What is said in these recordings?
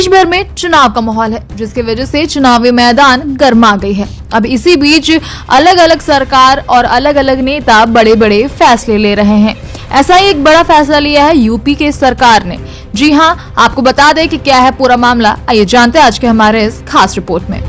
देश भर में चुनाव का माहौल है, जिसकी वजह से चुनावी मैदान गर्मा गई है। अब इसी बीच अलग अलग सरकार और अलग अलग नेता बड़े बड़े फैसले ले रहे हैं। ऐसा ही एक बड़ा फैसला लिया है यूपी के सरकार ने। जी हां, आपको बता दें कि क्या है पूरा मामला, आइए जानते हैं आज के हमारे इस खास रिपोर्ट में।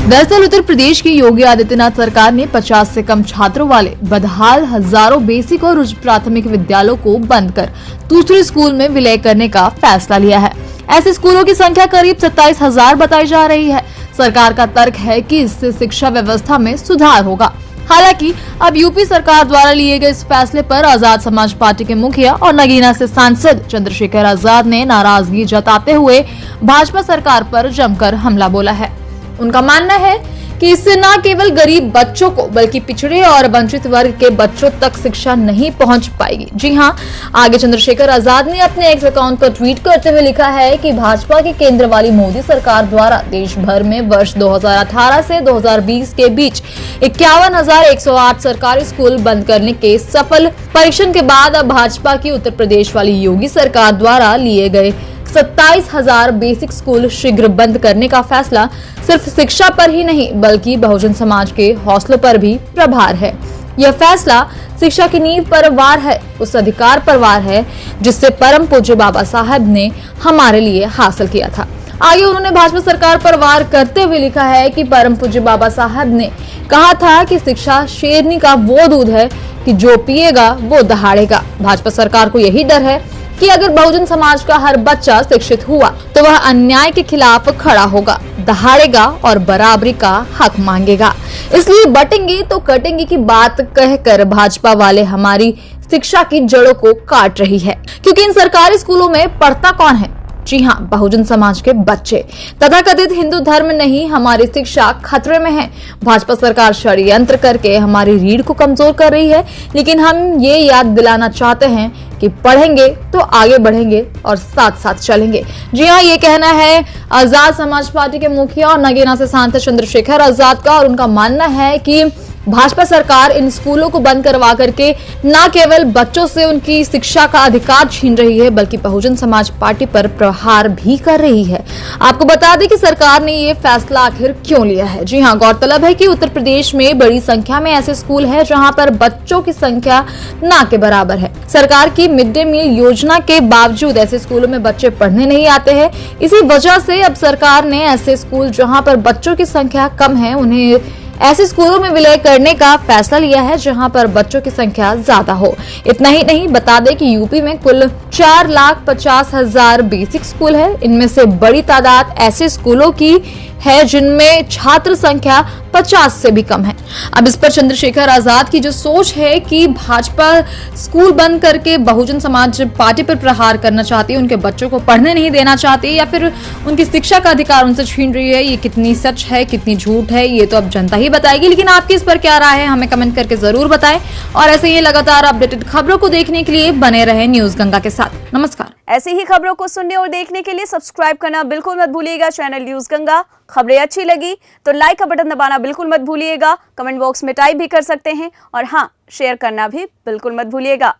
दरअसल उत्तर प्रदेश की योगी आदित्यनाथ सरकार ने 50 से कम छात्रों वाले बदहाल हजारों बेसिक और उच्च प्राथमिक विद्यालयों को बंद कर दूसरे स्कूल में विलय करने का फैसला लिया है। ऐसे स्कूलों की संख्या करीब 27,000 बताई जा रही है। सरकार का तर्क है कि इससे शिक्षा व्यवस्था में सुधार होगा। हालांकि अब यूपी सरकार द्वारा लिए गए इस फैसले पर आजाद समाज पार्टी के मुखिया और नगीना से सांसद चंद्रशेखर आजाद ने नाराजगी जताते हुए भाजपा सरकार पर जमकर हमला बोला है। उनका मानना है कि इससे न केवल गरीब बच्चों को बल्कि पिछड़े और वंचित वर्ग के बच्चों तक शिक्षा नहीं पहुंच पाएगी। जी हां, आगे चंद्रशेखर आजाद ने अपने एक्स अकाउंट पर ट्वीट करते हुए लिखा है कि भाजपा की केंद्र वाली मोदी सरकार द्वारा देश भर में वर्ष 2018 से 2020 के बीच 51,108 सरकारी स्कूल बंद करने के सफल परीक्षण के बाद अब भाजपा की उत्तर प्रदेश वाली योगी सरकार द्वारा लिए गए 27,000 बेसिक स्कूल शीघ्र बंद करने का फैसला सिर्फ शिक्षा पर ही नहीं बल्कि बहुजन समाज के हौसलों पर भी प्रभार है। यह फैसला शिक्षा की नींव पर वार है, उस अधिकार पर वार है जिससे परम पूज्य बाबा साहब ने हमारे लिए हासिल किया था। आगे उन्होंने भाजपा सरकार पर वार करते हुए लिखा है कि परम पूज्य बाबा साहब ने कहा था कि शिक्षा शेरनी का वो दूध है कि जो पिएगा वो दहाड़ेगा। भाजपा सरकार को यही डर है कि अगर बहुजन समाज का हर बच्चा शिक्षित हुआ तो वह अन्याय के खिलाफ खड़ा होगा, दहाड़ेगा और बराबरी का हक मांगेगा। इसलिए बटेंगे तो कटेंगे की बात कहकर भाजपा वाले हमारी शिक्षा की जड़ों को काट रही है, क्योंकि इन सरकारी स्कूलों में पढ़ता कौन है? जी हाँ, बहुजन समाज के बच्चे। तथाकथित हिंदू धर्म नहीं, हमारी शिक्षा खतरे में है। भाजपा सरकार षड्यंत्र करके हमारी रीढ़ को कमजोर कर रही है, लेकिन हम ये याद दिलाना चाहते हैं कि पढ़ेंगे तो आगे बढ़ेंगे और साथ साथ चलेंगे। जी हाँ, ये कहना है आजाद समाज पार्टी के मुखिया और नगीना से सांसद चंद्रशेखर आजाद का, और उनका मानना है कि भाजपा सरकार इन स्कूलों को बंद करवा करके न केवल बच्चों से उनकी शिक्षा का अधिकार छीन रही है बल्कि बहुजन समाज पार्टी पर प्रहार भी कर रही है। आपको बता दें कि सरकार ने ये फैसला आखिर क्यों लिया है। जी हाँ, गौरतलब है कि उत्तर प्रदेश में बड़ी संख्या में ऐसे स्कूल हैं जहां पर बच्चों की संख्या न के बराबर है। सरकार की मिड डे मील योजना के बावजूद ऐसे स्कूलों में बच्चे पढ़ने नहीं आते हैं। इसी वजह से अब सरकार ने ऐसे स्कूल जहाँ पर बच्चों की संख्या कम है उन्हें ऐसे स्कूलों में विलय करने का फैसला लिया है जहां पर बच्चों की संख्या ज्यादा हो। इतना ही नहीं, बता दें कि यूपी में कुल 4,50,000 बेसिक स्कूल है। इनमें से बड़ी तादाद ऐसे स्कूलों की है जिनमें छात्र संख्या 50 से भी कम है। अब इस पर चंद्रशेखर आजाद की जो सोच है कि भाजपा स्कूल बंद करके बहुजन समाज पार्टी पर प्रहार करना चाहती है, उनके बच्चों को पढ़ने नहीं देना चाहती या फिर उनकी शिक्षा का अधिकार उनसे छीन रही है, ये कितनी सच है कितनी झूठ है ये तो अब जनता ही बताएगी। लेकिन आपकी इस पर क्या राय है हमें कमेंट करके जरूर बताएं, और ऐसे ही लगातार अपडेटेड खबरों को देखने के लिए बने रहे न्यूज गंगा के साथ। नमस्कार। ऐसी ही खबरों को सुनने और देखने के लिए सब्सक्राइब करना बिल्कुल मत भूलिएगा चैनल न्यूज गंगा। खबरें अच्छी लगी तो लाइक का बटन दबाना बिल्कुल मत भूलिएगा। कमेंट बॉक्स में टाइप भी कर सकते हैं, और हाँ, शेयर करना भी बिल्कुल मत भूलिएगा।